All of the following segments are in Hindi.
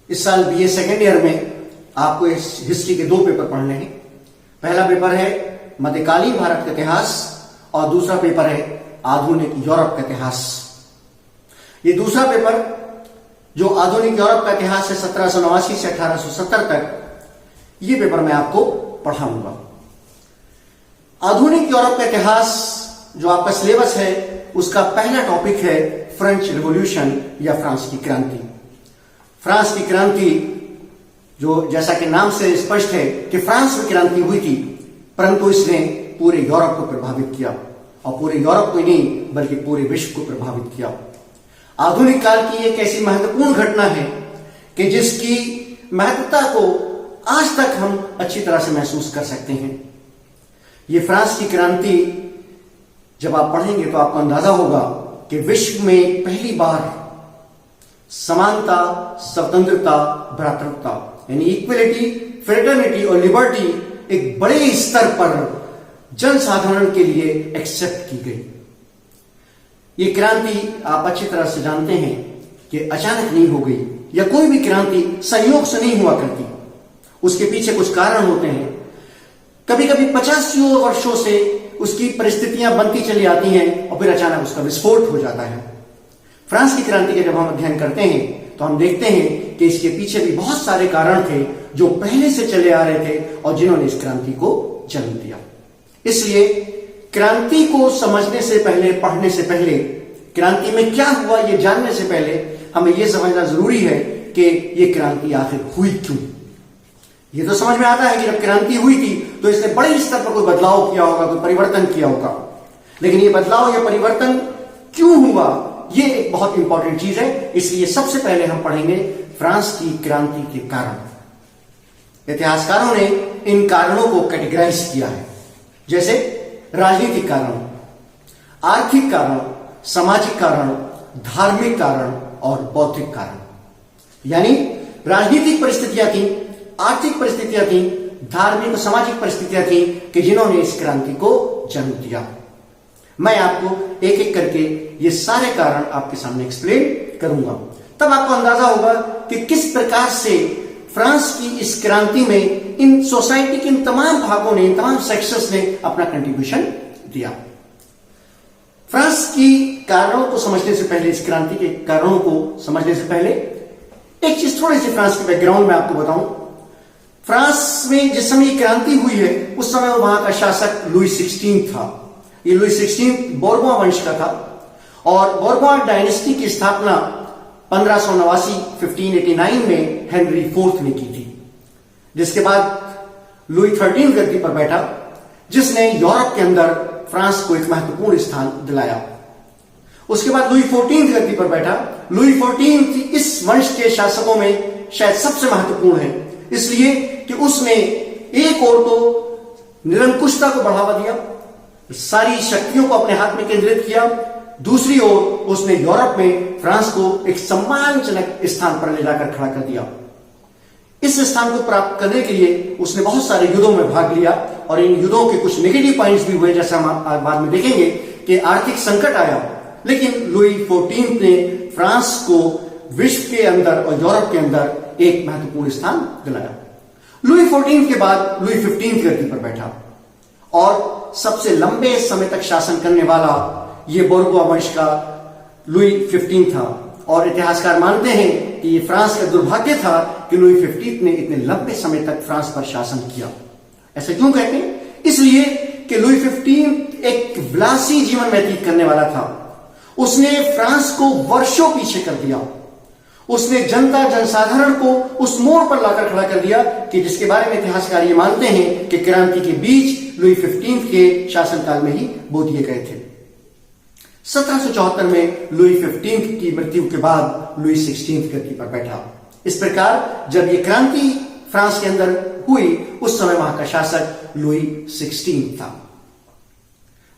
इस साल बीए सेकेंड ईयर में आपको इस हिस्ट्री के दो पेपर पढ़ने हैं। पहला पेपर है मध्यकालीन भारत का इतिहास और दूसरा पेपर है आधुनिक यूरोप का इतिहास। ये दूसरा पेपर जो आधुनिक यूरोप का इतिहास है 1789 से 1870 तक, ये पेपर मैं आपको पढ़ाऊंगा। आधुनिक यूरोप का इतिहास जो आपका सिलेबस है उसका पहला टॉपिक है फ्रेंच रिवॉल्यूशन या फ्रांस की क्रांति। फ्रांस की क्रांति जो जैसा कि नाम से स्पष्ट है कि फ्रांस में क्रांति हुई थी, परंतु इसने पूरे यूरोप को प्रभावित किया और पूरे यूरोप को नहीं बल्कि पूरे विश्व को प्रभावित किया। आधुनिक काल की एक ऐसी महत्वपूर्ण घटना है कि जिसकी महत्वता को आज तक हम अच्छी तरह से महसूस कर सकते हैं। ये फ्रांस की क्रांति जब आप पढ़ेंगे तो आपको अंदाजा होगा कि विश्व में पहली बार समानता, स्वतंत्रता, भ्रातृत्वता यानी इक्वलिटी, फ्रेटर्निटी और लिबर्टी एक बड़े स्तर पर जनसाधारण के लिए एक्सेप्ट की गई। ये क्रांति आप अच्छी तरह से जानते हैं कि अचानक नहीं हो गई या कोई भी क्रांति संयोग से नहीं हुआ करती। उसके पीछे कुछ कारण होते हैं। कभी कभी 50 वर्षों से उसकी परिस्थितियां बनती चली आती हैं और फिर अचानक उसका विस्फोट हो जाता है। फ्रांस की क्रांति के जब हम अध्ययन करते हैं तो हम देखते हैं कि इसके पीछे भी बहुत सारे कारण थे जो पहले से चले आ रहे थे और जिन्होंने इस क्रांति को जन्म दिया। इसलिए क्रांति को समझने से पहले, पढ़ने से पहले, क्रांति में क्या हुआ ये जानने से पहले हमें यह समझना जरूरी है कि ये क्रांति आखिर हुई क्यों। ये तो समझ में आता है कि जब क्रांति हुई थी तो इसने बड़े स्तर पर कोई बदलाव किया होगा, कोई परिवर्तन किया होगा, लेकिन ये बदलाव या परिवर्तन क्यों हुआ ये एक बहुत इंपॉर्टेंट चीज है। इसलिए सबसे पहले हम पढ़ेंगे फ्रांस की क्रांति के कारण। इतिहासकारों ने इन कारणों को कैटेगराइज किया है, जैसे राजनीतिक कारण, आर्थिक कारण, सामाजिक कारण, धार्मिक कारण और बौद्धिक कारण। यानी राजनीतिक परिस्थितियां थी, आर्थिक परिस्थितियां थी, धार्मिक और सामाजिक परिस्थितियां थी कि जिन्होंने इस क्रांति को जन्म दिया। मैं आपको एक एक करके ये सारे कारण आपके सामने एक्सप्लेन करूंगा, तब आपको अंदाजा होगा कि किस प्रकार से फ्रांस की इस क्रांति में इन सोसाइटी के इन तमाम भागों ने, इन तमाम सेक्शंस ने अपना कंट्रीब्यूशन दिया। फ्रांस की कारणों को समझने से पहले, इस क्रांति के कारणों को समझने से पहले एक चीज थोड़ी सी फ्रांस के बैकग्राउंड में आपको बताऊं। फ्रांस में जिस समय क्रांति हुई है उस समय वहां का शासक लुई 16 था। ये लुई 16 बोर्बों वंश का था और बोर्बों डायनेस्टी की स्थापना 1589 में हेनरी IV ने की थी, जिसके बाद लुई 13 गद्दी पर बैठा, जिसने यूरोप के अंदर फ्रांस को एक महत्वपूर्ण स्थान दिलाया। उसके बाद लुई 14 गद्दी पर बैठा। लुई 14 इस वंश के शासकों में शायद सबसे महत्वपूर्ण है, इसलिए कि उसने एक ओर तो निरंकुशता को बढ़ावा दिया, सारी शक्तियों को अपने हाथ में केंद्रित किया, दूसरी ओर उसने यूरोप में फ्रांस को एक सम्मानजनक स्थान पर ले जाकर खड़ा कर दिया। इस स्थान को प्राप्त करने के लिए उसने बहुत सारे युद्धों में भाग लिया और इन युद्धों के कुछ नेगेटिव पॉइंट्स भी हुए, जैसा हम बाद में देखेंगे कि आर्थिक संकट आया, लेकिन लुई 14 ने फ्रांस को विश्व के अंदर और यूरोप के अंदर एक महत्वपूर्ण स्थान दिलाया। लुई 14 के बाद लुई 15 गद्दी पर बैठा और सबसे लंबे समय तक शासन करने वाला ये बोर्बों वंश का लुई 15 था। और इतिहासकार मानते हैं कि ये फ्रांस का दुर्भाग्य था कि लुई 15 ने इतने लंबे समय तक फ्रांस पर शासन किया। ऐसा क्यों कहते हैं? इसलिए कि लुई 15 एक विलासी जीवन व्यतीत करने वाला था। उसने फ्रांस को वर्षों पीछे कर दिया। उसने जनता, जनसाधारण को उस मोड़ पर लाकर खड़ा कर दिया कि जिसके बारे में इतिहासकार ये मानते हैं कि क्रांति के बीज लुई 15 के शासनकाल में ही बो दिए गए थे। 1774 में लुई 15 की मृत्यु के बाद लुई 16 गद्दी पर बैठा। इस प्रकार जब ये क्रांति फ्रांस के अंदर हुई उस समय वहां का शासक लुई 16 था।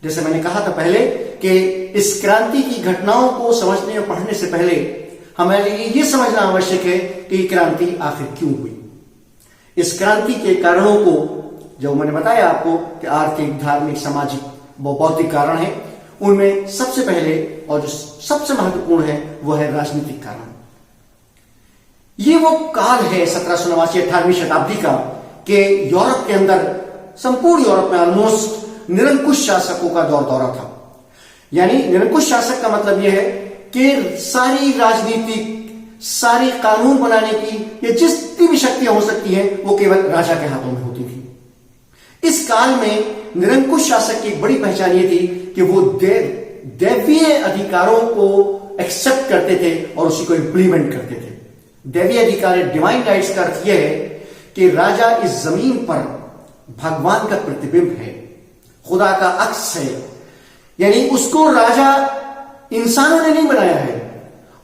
जैसे मैंने कहा था पहले कि इस क्रांति की घटनाओं को समझने और पढ़ने से पहले हमारे लिए यह समझना आवश्यक है कि क्रांति आखिर क्यों हुई। इस क्रांति के कारणों को जो मैंने बताया आपको कि आर्थिक, धार्मिक, सामाजिक, बौद्धिक कारण है, उनमें सबसे पहले और जो सबसे महत्वपूर्ण है वो है राजनीतिक कारण। ये वो काल है 1789 18वीं शताब्दी का कि यूरोप के अंदर, संपूर्ण यूरोप में ऑलमोस्ट निरंकुश शासकों का दौर दौरा था। यानी निरंकुश शासक का मतलब यह है कि सारी राजनीतिक, सारी कानून बनाने की या जितनी भी शक्तियां हो सकती हैं वो केवल राजा के हाथों में होती थी। इस काल में निरंकुश शासक की एक बड़ी पहचान ये थी कि वो दैवीय अधिकारों को एक्सेप्ट करते थे और उसी को इंप्लीमेंट करते थे। दैवीय अधिकार, डिवाइन राइट्स का अर्थ यह है कि राजा इस जमीन पर भगवान का प्रतिबिंब है, खुदा का अक्स है। यानी उसको राजा इंसानों ने नहीं बनाया है,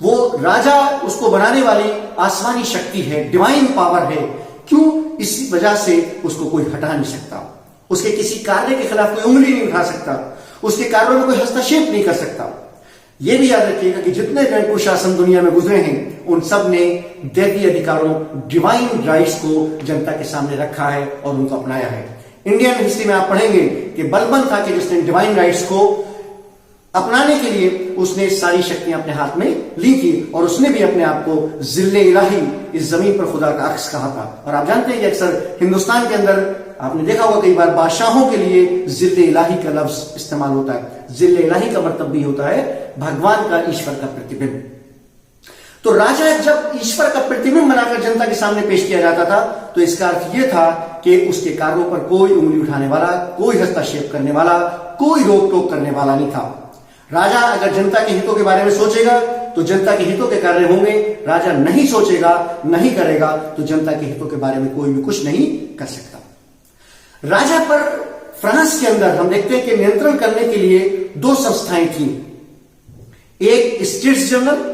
वो राजा उसको बनाने वाली आसमानी शक्ति है, डिवाइन पावर है। क्यों? इसी वजह से उसको कोई हटा नहीं सकता, उसके किसी कार्य के खिलाफ कोई उंगली नहीं उठा सकता, उसके कार्यों में कोई हस्तक्षेप नहीं कर सकता। यह भी याद रखिएगा कि जितने निरंकुश शासन दुनिया में गुजरे हैं उन सब ने दैवीय अधिकारों, डिवाइन राइट्स को जनता के सामने रखा है और उनको अपनाया है। इंडियन हिस्ट्री में आप पढ़ेंगे कि बलबन था कि जिसने डिवाइन राइट्स को अपनाने के लिए उसने सारी शक्तियां अपने हाथ में ली थी और उसने भी अपने आप को जिल्ले इलाही, इस जमीन पर खुदा का अक्स कहा था। और आप जानते हैं कि अक्सर हिंदुस्तान के अंदर आपने देखा होगा कई बार बादशाहों के लिए जिल्ले इलाही का लफ्ज इस्तेमाल होता है। जिल्ले इलाही का मतलब भी होता है भगवान का, ईश्वर का प्रतिबिंब। तो राजा जब ईश्वर का प्रतिबिंब बनाकर जनता के सामने पेश किया जाता था तो इसका अर्थ यह था कि उसके कार्यों पर कोई उंगली उठाने वाला, कोई हस्तक्षेप करने वाला, कोई रोक टोक करने वाला नहीं था। राजा अगर जनता के हितों के बारे में सोचेगा तो जनता के हितों के कार्य होंगे, राजा नहीं सोचेगा, नहीं करेगा तो जनता के हितों के बारे में कोई भी कुछ नहीं कर सकता। राजा पर फ्रांस के अंदर हम देखते हैं कि नियंत्रण करने के लिए दो संस्थाएं थी, एक स्टेट्स जनरल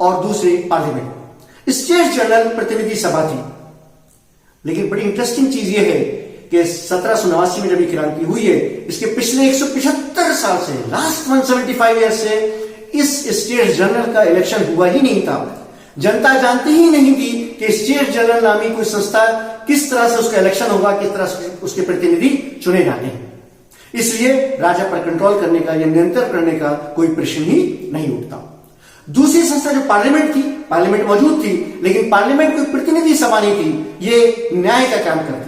और दूसरी पार्लियामेंट। स्टेट्स जनरल प्रतिनिधि सभा थी, लेकिन बड़ी इंटरेस्टिंग चीज यह है कि 1789 में जब ये क्रांति हुई है, इसके पिछले 175 साल से, लास्ट 175 ईयर से इस स्टेट्स जनरल का इलेक्शन हुआ ही नहीं था। जनता जानती ही नहीं थी कि स्टेट्स जनरल नामी कोई संस्था किस तरह से उसका इलेक्शन होगा, किस तरह से उसके प्रतिनिधि चुने जाते हैं। इसलिए राजा पर कंट्रोल करने का या नियंत्रण करने का कोई प्रश्न ही नहीं उठता। दूसरी संस्था जो पार्लियामेंट थी, पार्लियामेंट मौजूद थी लेकिन पार्लियामेंट कोई प्रतिनिधि सभा नहीं थी, ये न्याय का काम करती थी।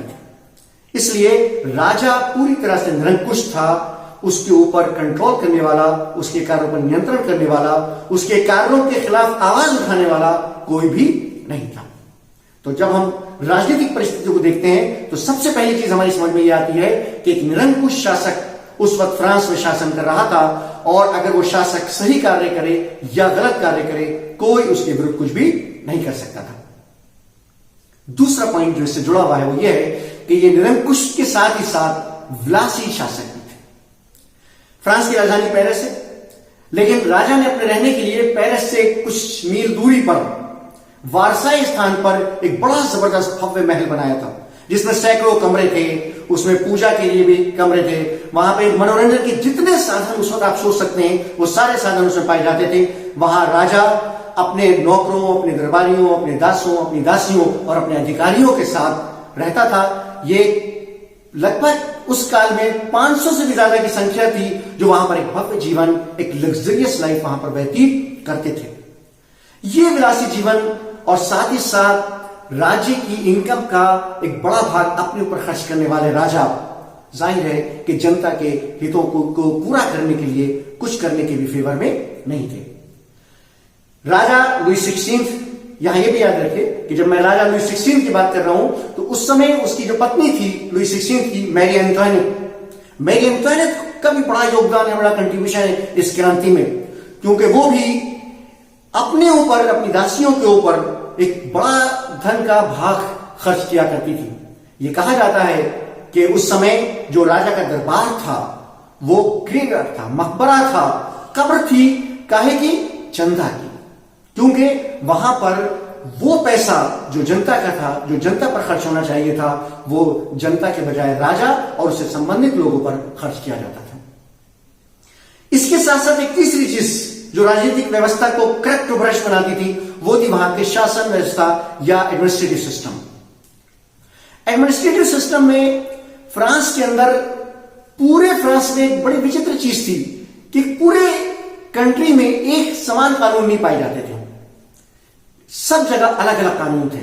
इसलिए राजा पूरी तरह से निरंकुश था, उसके ऊपर कंट्रोल करने वाला, उसके कार्यों पर नियंत्रण करने वाला, उसके कार्यों के खिलाफ आवाज उठाने वाला कोई भी नहीं था। तो जब हम राजनीतिक परिस्थितियों को देखते हैं तो सबसे पहली चीज हमारी समझ में यह आती है कि एक निरंकुश शासक उस वक्त फ्रांस में शासन कर रहा था और अगर वो शासक सही कार्य करे या गलत कार्य करे, कोई उसके विरुद्ध कुछ भी नहीं कर सकता था। दूसरा पॉइंट जो इससे जुड़ा हुआ है वो ये है कि ये निरंकुश के साथ ही साथ विलासी शासक भी थे। फ्रांस की राजधानी पेरिस है, लेकिन राजा ने अपने रहने के लिए पेरिस से कुछ मील दूरी पर वारसाई स्थान पर एक बड़ा जबरदस्त भव्य महल बनाया था जिसमें सैकड़ों कमरे थे, उसमें पूजा के लिए भी कमरे थे, वहां पे मनोरंजन के जितने साधन उस वक्त आप सोच सकते हैं वो सारे साधन उसमें पाए जाते थे। वहां राजा अपने नौकरों, अपने दरबारियों, अपने दासों, अपनी दासियों और अपने अधिकारियों के साथ रहता था। ये लगभग उस काल में 500 से भी ज्यादा की संख्या थी जो वहां पर एक भव्य जीवन, एक लग्जरियस लाइफ वहां पर व्यतीत करते थे। ये विलासी जीवन और साथ ही साथ राज्य की इनकम का एक बड़ा भाग अपने ऊपर खर्च करने वाले राजा, जाहिर है कि जनता के हितों को पूरा करने के लिए कुछ करने के भी फेवर में नहीं थे। राजा लुई 16, यहां यह भी याद रखिए कि जब मैं राजा लुई 16 की बात कर रहा हूं तो उस समय उसकी जो पत्नी थी लुई 16 की, मैरी एंटोइनेट का भी बड़ा योगदान है, बड़ा कंट्रीब्यूशन है इस क्रांति में, क्योंकि वो भी अपने ऊपर, अपनी दासियों के ऊपर एक बड़ा धन का भाग खर्च किया करती थी। यह कहा जाता है कि उस समय जो राजा का दरबार था वो ग्रेवयार्ड था, मकबरा था, कब्र थी, काहे की? चंदा की, क्योंकि वहां पर वो पैसा जो जनता का था, जो जनता पर खर्च होना चाहिए था, वो जनता के बजाय राजा और उससे संबंधित लोगों पर खर्च किया जाता था। इसके साथ साथ एक तीसरी चीज जो राजनीतिक व्यवस्था को करेक्ट टू ब्रश बनाती थी वो थी वहां के शासन व्यवस्था या एडमिनिस्ट्रेटिव सिस्टम। एडमिनिस्ट्रेटिव सिस्टम में फ्रांस के अंदर, पूरे फ्रांस में एक बड़ी विचित्र चीज थी कि पूरे कंट्री में एक समान कानून नहीं पाए जाते थे। सब जगह अलग अलग कानून थे,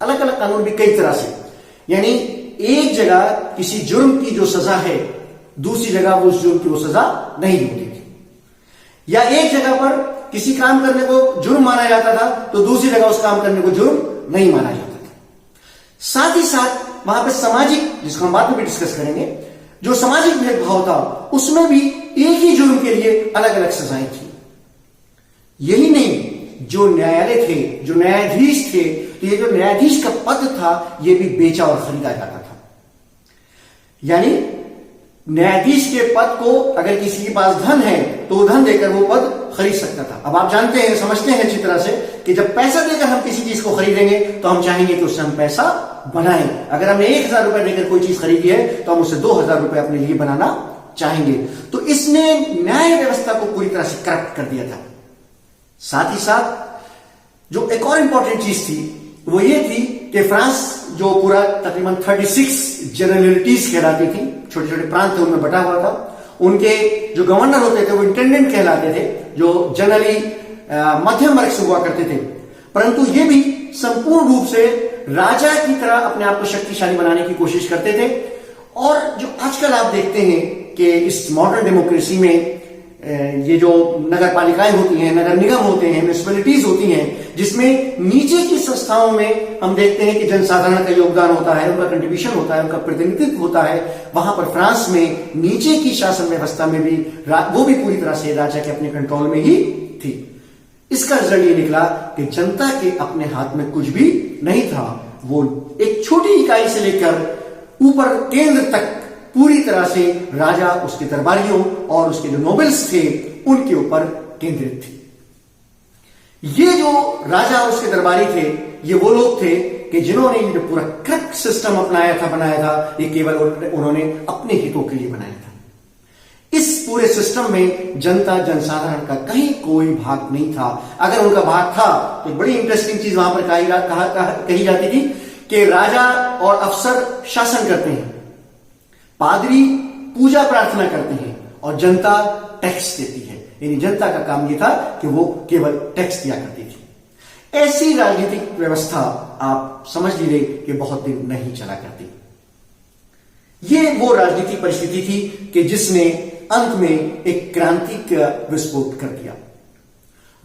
अलग अलग कानून भी कई तरह से। यानी एक जगह किसी जुर्म की जो सजा है, दूसरी जगह वो उस जुर्म की वो सजा नहीं होती थी, या एक जगह पर किसी काम करने को जुर्म माना जाता था तो दूसरी जगह उस काम करने को जुर्म नहीं माना जाता था। साथ ही साथ वहां पे सामाजिक, जिसको हम बाद में भी डिस्कस करेंगे, जो सामाजिक भेदभाव था उसमें भी एक ही जुर्म के लिए अलग अलग सजाएं थी। यही नहीं, जो न्यायालय थे, जो न्यायाधीश थे, तो ये जो न्यायाधीश का पद था ये भी बेचा और खरीदा जाता था। यानी न्यायाधीश के पद को अगर किसी के पास धन है तो धन देकर वो पद खरीद सकता था। अब आप जानते हैं, समझते हैं अच्छी तरह से कि जब पैसा देकर हम किसी चीज को खरीदेंगे तो हम चाहेंगे कि उससे हम पैसा बनाएं। अगर हमने 1000 रुपए देकर कोई चीज खरीदी है तो हम उससे 2000 रुपए अपने लिए बनाना चाहेंगे। तो इसने न्याय व्यवस्था को पूरी तरह से करप्ट कर दिया था। साथ ही साथ जो एक और इंपॉर्टेंट चीज थी वो ये थी कि फ्रांस जो पूरा तकरीबन 36 जनरलिटीज कहलाती थी, छोटे छोटे प्रांत थे उनमें बटा हुआ था। उनके जो गवर्नर होते थे वो इंटेंडेंट कहलाते थे, जो जनरली मध्यम वर्ग से हुआ करते थे, परंतु ये भी संपूर्ण रूप से राजा की तरह अपने आप को शक्तिशाली बनाने की कोशिश करते थे। और जो आजकल आप देखते हैं कि इस मॉडर्न डेमोक्रेसी में ये जो नगर पालिकाएं होती हैं, नगर निगम होते हैं, म्युनिसिपैलिटीज होती हैं, जिसमें नीचे की संस्थाओं में हम देखते हैं कि जनसाधारण का योगदान होता है, उनका कंट्रीब्यूशन होता है, उनका प्रतिनिधित्व होता है। वहां पर फ्रांस में नीचे की शासन व्यवस्था में भी वो भी पूरी तरह से राजा के अपने कंट्रोल में ही थी। इसका रिजल्ट ये निकला कि जनता के अपने हाथ में कुछ भी नहीं था। वो एक छोटी इकाई से लेकर ऊपर केंद्र तक पूरी तरह से राजा, उसके दरबारियों और उसके जो नोबल्स थे उनके ऊपर केंद्रित थी। ये जो राजा और उसके दरबारी थे, ये वो लोग थे कि जिन्होंने ये पूरा करप्ट सिस्टम बनाया था, ये केवल उन्होंने अपने हितों के लिए बनाया था। इस पूरे सिस्टम में जनता, जनसाधारण का कहीं कोई भाग नहीं था। अगर उनका भाग था तो बड़ी इंटरेस्टिंग चीज वहां पर कही जाती थी कि राजा और अफसर शासन करते हैं, पादरी पूजा प्रार्थना करते हैं और जनता टैक्स देती है। यानी जनता का काम यह था कि वो केवल टैक्स दिया करती थी। ऐसी राजनीतिक व्यवस्था आप समझ लीजिए कि बहुत दिन नहीं चला करती। ये वो राजनीतिक परिस्थिति थी कि जिसने अंत में एक क्रांति का विस्फोट कर दिया।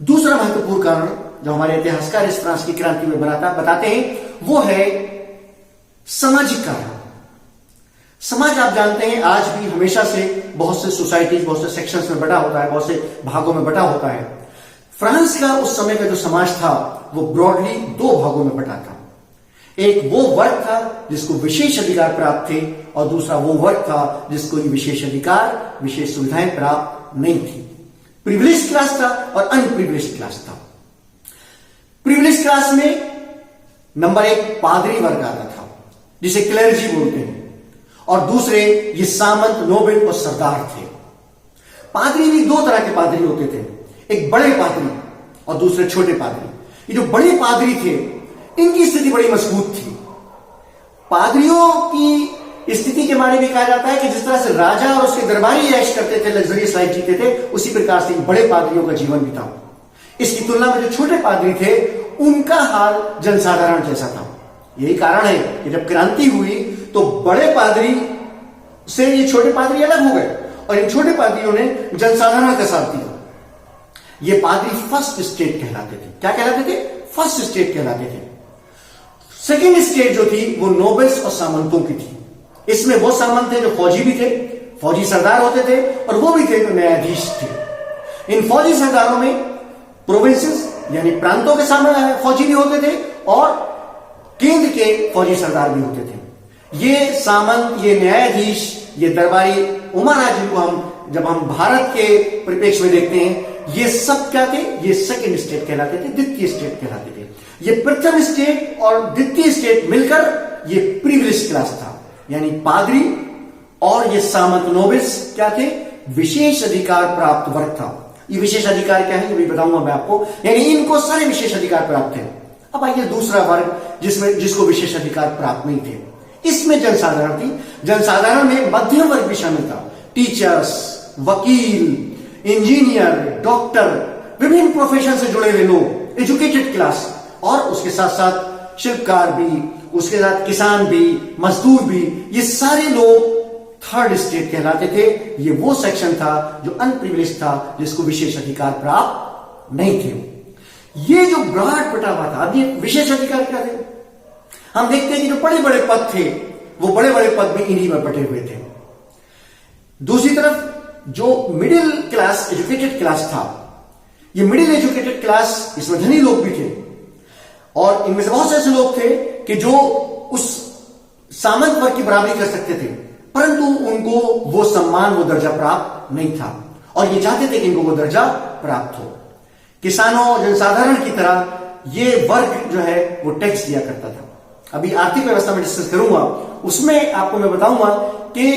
दूसरा महत्वपूर्ण कारण जो हमारे इतिहासकार इस फ्रांस की क्रांति में बताते हैं वो है सामाजिक कारण। समाज आप जानते हैं आज भी हमेशा से बहुत से सोसाइटीज, बहुत से सेक्शंस में बटा होता है, बहुत से भागों में बटा होता है। फ्रांस का उस समय का जो समाज था वो ब्रॉडली 2 भागों में बटा था। एक वो वर्ग था जिसको विशेष अधिकार प्राप्त थे और दूसरा वो वर्ग था जिसको ये विशेष अधिकार, विशेष सुविधाएं प्राप्त नहीं थी। प्रिविलेज क्लास था और अनप्रिविलेज क्लास था। प्रिविलेज क्लास में नंबर 1 पादरी वर्ग आता था जिसे क्लेरिजी बोलते हैं, और दूसरे ये सामंत, नोबेल और सरदार थे। पादरी भी 2 तरह के पादरी होते थे, एक बड़े पादरी और दूसरे छोटे पादरी। ये जो बड़े पादरी थे इनकी स्थिति बड़ी मजबूत थी। पादरियों की स्थिति के बारे में कहा जाता है कि जिस तरह से राजा और उसके दरबारी ऐश करते थे, लग्जरियस लाइफ जीते थे, उसी प्रकार से बड़े पादरियों का जीवन भी था। इसकी तुलना में जो छोटे पादरी थे उनका हाल जनसाधारण जैसा था। यही कारण है कि जब क्रांति हुई तो बड़े पादरी से ये छोटे पादरी अलग हो गए और इन छोटे पादरियों ने जनसाधारण का साथ दिया। ये पादरी फर्स्ट स्टेट कहलाते थे। क्या कहलाते थे? फर्स्ट स्टेट कहलाते थे। सेकेंड स्टेट जो थी वो नोबल्स और सामंतों की थी। इसमें वो सामंत थे जो फौजी भी थे, फौजी सरदार होते थे, और वो भी थे जो न्यायाधीश थे। इन फौजी सरदारों में प्रोविंसेस यानी प्रांतों के सामने फौजी भी होते थे और केंद्र के फौजी सरदार भी होते थे। ये सामंत, ये न्यायाधीश, ये दरबारी उमरा, जिनको जब हम भारत के परिप्रेक्ष्य में देखते हैं, ये सब क्या थे? ये सेकंड स्टेट कहलाते थे, द्वितीय स्टेट कहलाते थे। ये प्रथम स्टेट और द्वितीय स्टेट मिलकर ये प्रिविलेज क्लास था। यानी पादरी और ये सामंत, नोबल्स क्या थे? विशेष अधिकार प्राप्त वर्ग था। ये विशेष अधिकार क्या है ये भी बताऊंगा मैं आपको। यानी इनको सारे विशेष अधिकार प्राप्त थे। अब आइए दूसरा वर्ग जिसको विशेष अधिकार प्राप्त नहीं थे। इसमें जनसाधारण थी। जनसाधारण में मध्यम वर्ग भी शामिल था। टीचर्स, वकील, इंजीनियर, डॉक्टर, विभिन्न प्रोफेशन से जुड़े हुए लोग, एजुकेटेड क्लास, और उसके साथ साथ शिल्पकार भी, उसके साथ किसान भी, मजदूर भी, ये सारे लोग थर्ड स्टेट कहलाते थे। ये वो सेक्शन था जो अनप्रिविलेज था, जिसको विशेष अधिकार प्राप्त नहीं थे। ये जो ब्रॉड बटा हुआ था, अब ये विशेष अधिकार क्या थे? हम देखते हैं कि जो बड़े बड़े पद थे वो बड़े बड़े पद में इन्हीं में बटे हुए थे। दूसरी तरफ जो मिडिल क्लास एजुकेटेड क्लास था, ये मिडिल एजुकेटेड क्लास, इसमें धनी लोग भी थे और इनमें से बहुत से ऐसे लोग थे कि जो उस सामंत वर्ग की बराबरी कर सकते थे, परंतु उनको वो सम्मान, वो दर्जा प्राप्त नहीं था और ये चाहते थे कि इनको वो दर्जा प्राप्त हो। किसानों, जनसाधारण की तरह ये वर्ग जो है वो टैक्स दिया करता था। अभी आर्थिक व्यवस्था में डिस्कस करूंगा, उसमें आपको मैं बताऊंगा कि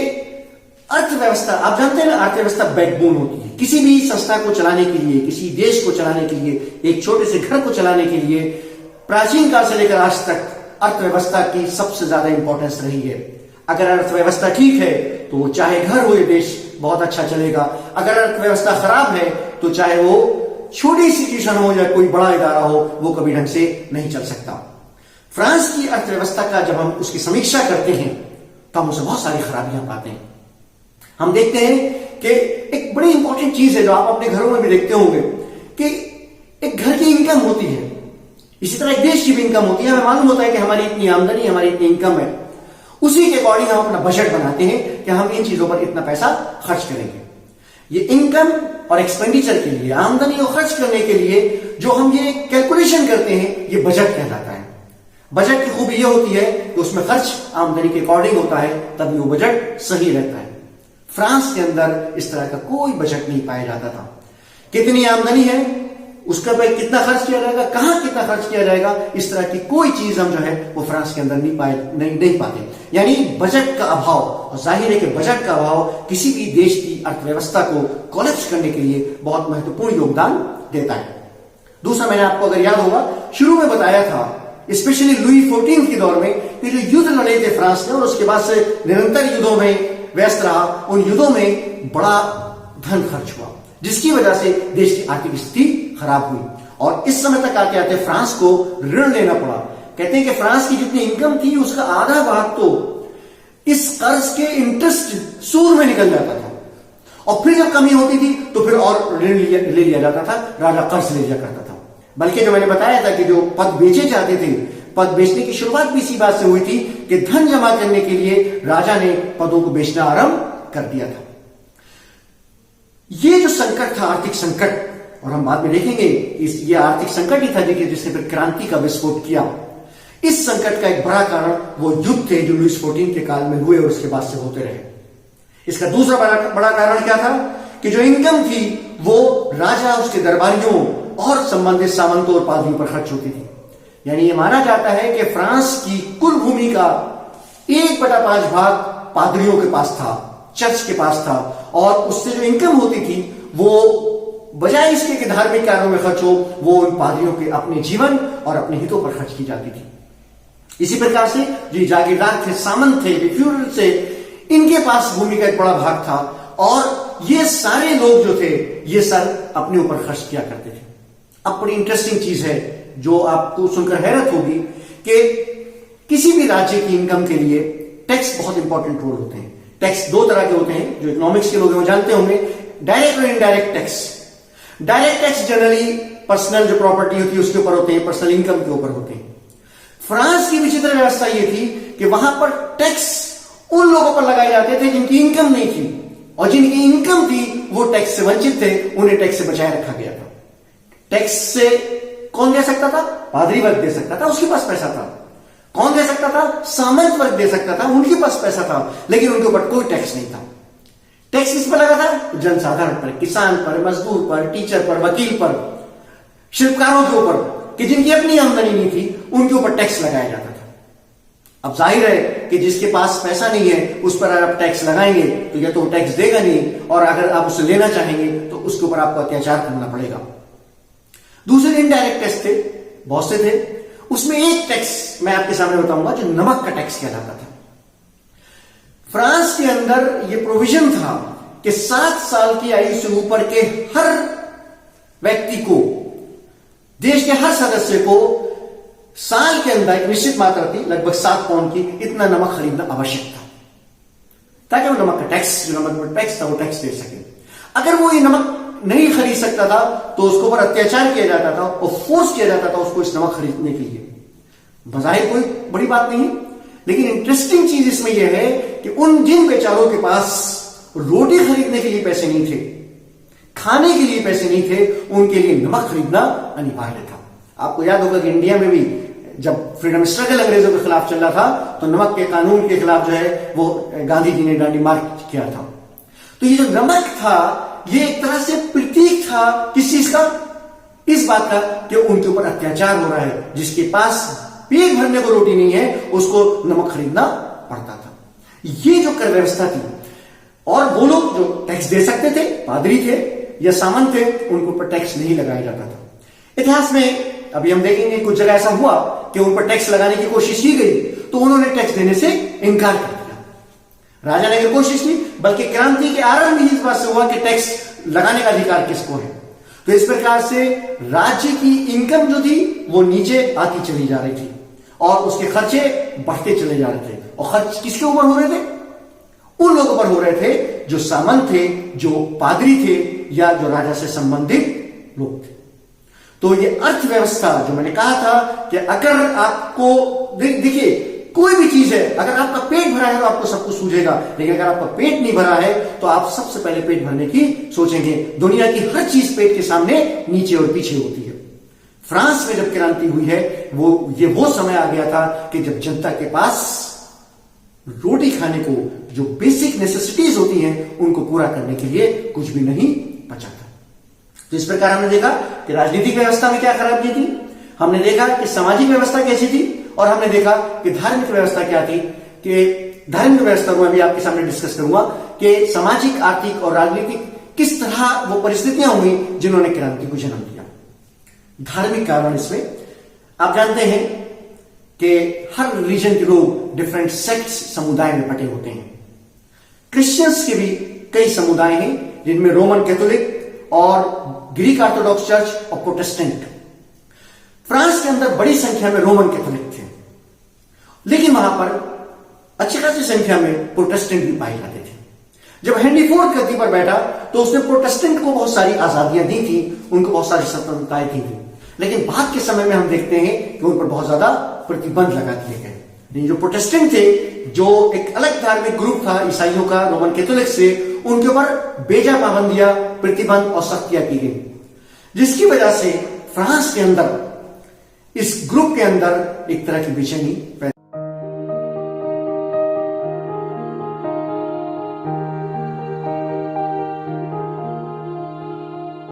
अर्थव्यवस्था, आप जानते हैं ना, अर्थव्यवस्था बैकबोन होती है किसी भी संस्था को चलाने के लिए, किसी देश को चलाने के लिए, एक छोटे से घर को चलाने के लिए प्राचीन काल से लेकर आज तक अर्थव्यवस्था की सबसे ज्यादा इंपॉर्टेंस रही है। अगर अर्थव्यवस्था ठीक है तो वो चाहे घर हो, ये देश बहुत अच्छा चलेगा। अगर अर्थव्यवस्था खराब है तो चाहे वो छोटी इंस्टीट्यूशन हो या कोई बड़ा इदारा हो, वो कभी ढंग से नहीं चल सकता। फ्रांस की अर्थव्यवस्था का जब हम उसकी समीक्षा करते हैं तो हम उसे बहुत सारी खराबियां पाते हैं। हम देखते हैं कि एक बड़ी इंपॉर्टेंट चीज है जो आप अपने घरों में भी देखते होंगे कि एक घर की इनकम होती है, इसी तरह एक देश की भी इनकम होती है। हमें मालूम होता है कि हमारी इतनी आमदनी, हमारी इतनी इनकम है, उसी के अकॉर्डिंग हम अपना बजट बनाते हैं कि हम इन चीजों पर इतना पैसा खर्च करेंगे। ये इनकम और एक्सपेंडिचर के लिए, आमदनी और खर्च करने के लिए जो हम ये कैलकुलेशन करते हैं, ये बजट कहलाता है। बजट की खूबी यह होती है कि उसमें खर्च आमदनी के अकॉर्डिंग होता है, तभी वो बजट सही रहता है। फ्रांस के अंदर इस तरह का कोई बजट नहीं पाया जाता था। कितनी आमदनी है, उसका पे कितना खर्च किया जाएगा, कहां कितना खर्च किया जाएगा, इस तरह की कोई चीज हम जो है वो फ्रांस के अंदर नहीं पाते। यानी बजट का अभाव, और जाहिर है कि बजट का अभाव किसी भी देश की अर्थव्यवस्था को कोलैप्स करने के लिए बहुत महत्वपूर्ण योगदान देता है। दूसरा, मैंने आपको अगर याद होगा शुरू में बताया था, स्पेशली लुई 14 के दौर में कि जो युद्ध लड़े थे फ्रांस ने और उसके बाद से निरंतर युद्धों में व्यस्त रहा, उन युद्धों में बड़ा धन खर्च हुआ, जिसकी वजह से देश की आर्थिक स्थिति खराब हुई और इस समय तक आते आते फ्रांस को ऋण लेना पड़ा। कहते हैं कि फ्रांस की जितनी इनकम थी उसका आधा भाग तो इस कर्ज के इंटरेस्ट सूद में निकल जाता था और फिर जब कमी होती थी तो फिर और ऋण ले लिया जाता था, राजा कर्ज ले लिया करता था। बल्कि जो मैंने बताया था कि जो पद बेचे जाते थे, पद बेचने की शुरुआत भी इसी बात से हुई थी कि धन जमा करने के लिए राजा ने पदों को बेचना आरंभ कर दिया था। ये जो संकट था, आर्थिक संकट, और हम बाद में देखेंगे ये आर्थिक संकट ही था जिसने फिर क्रांति का विस्फोट किया। इस संकट का एक बड़ा कारण वो युद्ध थे जो लुई 14 के काल में हुए और उसके बाद से होते रहे। इसका दूसरा बड़ा कारण क्या था कि जो इनकम थी वो राजा, उसके दरबारियों और संबंधित सामंतों और पादरियों पर खर्च होती थी। यानी ये माना जाता है कि फ्रांस की कुल भूमि का 1/5 भाग पादरियों के पास था, चर्च के पास था, और उससे जो इनकम होती थी वो बजाय इसके कि धार्मिक कार्यों में खर्च हो, वो उन पादरियों के अपने जीवन और अपने हितों पर खर्च की जाती थी। इसी प्रकार से जो जागीरदार थे, सामंत थे, फ्यूडल से, इनके पास भूमि का एक बड़ा भाग था और ये सारे लोग जो थे ये सब अपने ऊपर खर्च किया करते थे। अब बड़ी इंटरेस्टिंग चीज है जो आपको सुनकर हैरत होगी कि किसी भी राज्य की इनकम के लिए टैक्स बहुत इंपॉर्टेंट रोल होते हैं। टैक्स दो तरह के होते हैं, जो इकोनॉमिक्स के लोग हैं वो जानते होंगे, डायरेक्ट और indirect tax. Direct tax generally personal जो प्रॉपर्टी होती है उसके ऊपर होते हैं, पर्सनल इनकम के ऊपर होते हैं। फ्रांस की विचित्र व्यवस्था यह थी कि वहां पर टैक्स उन लोगों पर लगाए जाते थे जिनकी इनकम नहीं थी, और जिनकी इनकम थी वो टैक्स से वंचित थे, उन्हें टैक्स से बचाए रखा गया था। टैक्स से कौन दे सकता था? पादरी वर्ग दे सकता था, उसके पास पैसा था। कौन दे सकता था? सामंत वर्ग दे सकता था, उनके पास पैसा था, लेकिन उनके ऊपर कोई टैक्स नहीं था। टैक्स किस पर लगा था? जनसाधारण पर, किसान पर, मजदूर पर, टीचर पर, वकील पर, शिल्पकारों के ऊपर, कि जिनकी अपनी आमदनी नहीं थी उनके ऊपर टैक्स लगाया जाता था। अब जाहिर है कि जिसके पास पैसा नहीं है उस पर अगर आप टैक्स लगाएंगे तो या तो वो टैक्स देगा नहीं, और अगर आप उसे लेना चाहेंगे तो उसके ऊपर आपको अत्याचार करना पड़ेगा। दूसरे इनडायरेक्ट टैक्स थे, बहुत से थे। उसमें एक टैक्स मैं आपके सामने बताऊंगा जो नमक का टैक्स कहलाता था। फ्रांस के अंदर यह प्रोविजन था कि 7 साल की आयु से ऊपर के हर व्यक्ति को, देश के हर सदस्य को साल के अंदर एक निश्चित मात्रा थी, लगभग 7 पाउंड की, इतना नमक खरीदना आवश्यक था ताकि वो नमक का टैक्स, जो नमक पर टैक्स था, वो टैक्स दे सके। अगर वो ये नमक नहीं खरीद सकता था तो उसके ऊपर अत्याचार किया जाता था और फोर्स किया जाता था उसको इस नमक खरीदने के लिए। बजाय कोई बड़ी बात नहीं, लेकिन इंटरेस्टिंग चीज इसमें यह है कि उन जिन बेचारों के पास रोटी खरीदने के लिए पैसे नहीं थे, खाने के लिए पैसे नहीं थे, उनके लिए नमक खरीदना अनिवार्य था। आपको याद होगा कि इंडिया में भी जब फ्रीडम स्ट्रगल अंग्रेजों के खिलाफ चल रहा था तो नमक के कानून के खिलाफ जो है वो गांधी जी ने डांडी मार्च किया था। तो ये जो नमक था ये एक तरह से प्रतीक था किस चीज का? इस बात का कि उनके ऊपर अत्याचार हो रहा है। जिसके पास पेट भरने को रोटी नहीं है उसको नमक खरीदना पड़ता था। ये जो कर व्यवस्था थी, और वो लोग जो टैक्स दे सकते थे, पादरी थे या सामंत थे, उनके ऊपर टैक्स नहीं लगाया जाता था। इतिहास में अभी हम देखेंगे कुछ जगह ऐसा हुआ कि उन पर टैक्स लगाने की कोशिश की गई तो उन्होंने टैक्स देने से इनकार कर दिया। राजा ने कोशिश की, बल्कि क्रांति के आरंभ ही इस बात से हुआ कि टैक्स लगाने का अधिकार किसको है। तो इस प्रकार से राज्य की इनकम जो थी वो नीचे आती चली जा रही थी और उसके खर्चे बढ़ते चले जा रहे थे। और खर्च किसके ऊपर हो रहे थे? उन लोगों पर हो रहे थे जो सामंत थे, जो पादरी थे या जो राजा से संबंधित लोग थे। तो ये अर्थव्यवस्था जो मैंने कहा था कि अगर आपको देखिए कोई भी चीज है, अगर आपका पेट भरा है तो आपको सब कुछ सूझेगा, लेकिन अगर आपका पेट नहीं भरा है तो आप सबसे पहले पेट भरने की सोचेंगे। दुनिया की हर चीज पेट के सामने नीचे और पीछे होती है। फ्रांस में जब क्रांति हुई है वो समय आ गया था कि जब जनता के पास रोटी खाने को, जो बेसिक नेसेसिटीज होती हैं, उनको पूरा करने के लिए कुछ भी नहीं बचा था। तो इस प्रकार हमने देखा कि राजनीतिक व्यवस्था में क्या खराबी थी, हमने देखा कि सामाजिक व्यवस्था कैसी थी, और हमने देखा कि धार्मिक व्यवस्था क्या थी। कि धार्मिक व्यवस्था को मैं भी आपके सामने डिस्कस करूंगा कि सामाजिक, आर्थिक और राजनीतिक किस तरह वो परिस्थितियां हुई जिन्होंने क्रांति को जन्म दिया। धार्मिक कारण इसमें आप जानते हैं कि हर रिलीजन के लोग डिफरेंट सेक्ट्स, समुदाय में बटे होते हैं। क्रिश्चियंस के भी कई समुदाय हैं जिनमें रोमन कैथोलिक और ग्रीक ऑर्थोडॉक्स चर्च और प्रोटेस्टेंट। फ्रांस के अंदर बड़ी संख्या में रोमन कैथोलिक थे, लेकिन वहां पर अच्छी खासी संख्या में प्रोटेस्टेंट भी पाए जाते थे। जब हेनरी फोर्थ गद्दी पर बैठा तो उसने प्रोटेस्टेंट को बहुत सारी आजादियां दी थी, उनको बहुत सारी स्वतंत्रताएं दी थी, लेकिन बाद के समय में हम देखते हैं कि उन पर बहुत ज्यादा प्रतिबंध लगा दिए गए। जो प्रोटेस्टेंट थे, जो एक अलग धार्मिक ग्रुप था ईसाइयों का, रोमन कैथोलिक से, उनके ऊपर बेजा पाबंदियां, प्रतिबंध और सख्तियां की गई, जिसकी वजह से फ्रांस के अंदर, इस ग्रुप के अंदर एक तरह की बेचैनी